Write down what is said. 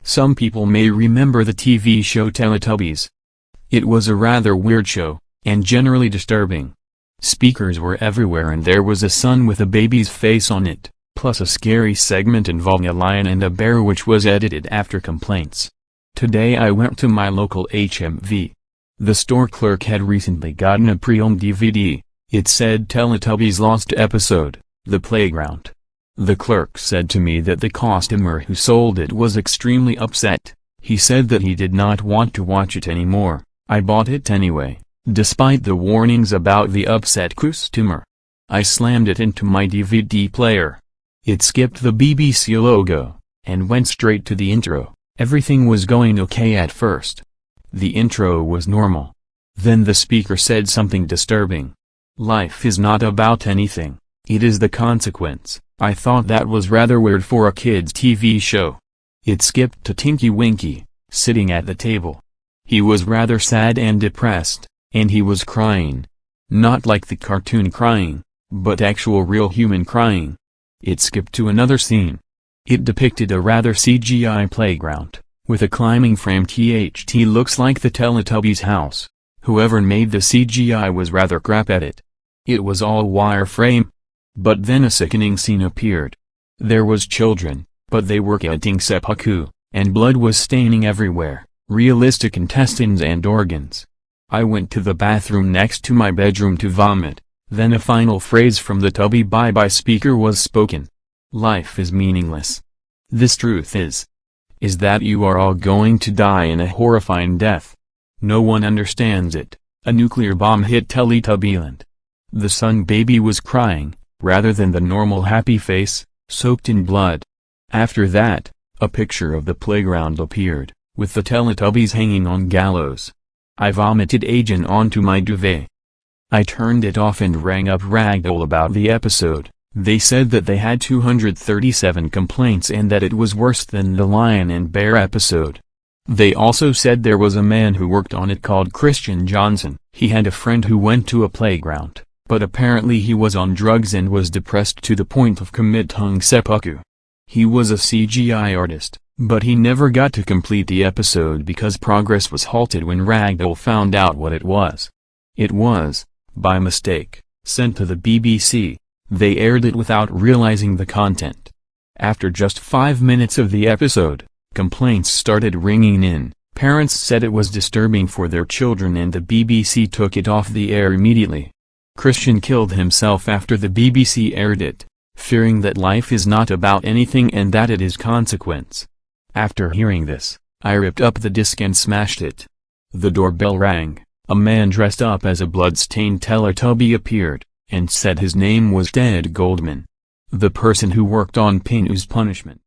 Some people may remember the TV show Teletubbies. It was a rather weird show, and generally disturbing. Speakers were everywhere and there was a sun with a baby's face on it, plus a scary segment involving a lion and a bear which was edited after complaints. Today I went to my local HMV. The store clerk had recently gotten a pre-owned DVD. It said Teletubbies Lost Episode, The Playground. The clerk said to me that the customer who sold it was extremely upset. He said that he did not want to watch it anymore. I bought it anyway, despite the warnings about the upset customer. I slammed it into my DVD player. It skipped the BBC logo, and went straight to the intro. Everything was going okay at first. The intro was normal. Then the speaker said something disturbing. Life is not about anything, it is the consequence. I thought that was rather weird for a kids' TV show. It skipped to Tinky Winky, sitting at the table. He was rather sad and depressed, and he was crying. Not like the cartoon crying, but actual real human crying. It skipped to another scene. It depicted a rather CGI playground, with a climbing frame. THT looks like the Teletubbies house. Whoever made the CGI was rather crap at it. It was all wireframe. But then a sickening scene appeared. There was children, but they were getting seppuku, and blood was staining everywhere, realistic intestines and organs. I went to the bathroom next to my bedroom to vomit. Then a final phrase from the Tubby bye-bye speaker was spoken. Life is meaningless. This truth is that you are all going to die in a horrifying death. No one understands it. A nuclear bomb hit Teletubbyland. The sun baby was crying, rather than the normal happy face, soaked in blood. After that, a picture of the playground appeared, with the Teletubbies hanging on gallows. I vomited agent onto my duvet. I turned it off and rang up Ragdoll about the episode. They said that they had 237 complaints and that it was worse than the Lion and Bear episode. They also said there was a man who worked on it called Christian Johnson. He had a friend who went to a playground, but apparently he was on drugs and was depressed to the point of committing seppuku. He was a CGI artist, but he never got to complete the episode because progress was halted when Ragdoll found out what it was. It was, by mistake, sent to the BBC. They aired it without realizing the content. After just 5 minutes of the episode, complaints started ringing in. Parents said it was disturbing for their children and the BBC took it off the air immediately. Christian killed himself after the BBC aired it, fearing that life is not about anything and that it is consequence. After hearing this, I ripped up the disc and smashed it. The doorbell rang. A man dressed up as a blood-stained Teletubby appeared, and said his name was Ted Goldman. The person who worked on Pinoo's Punishment.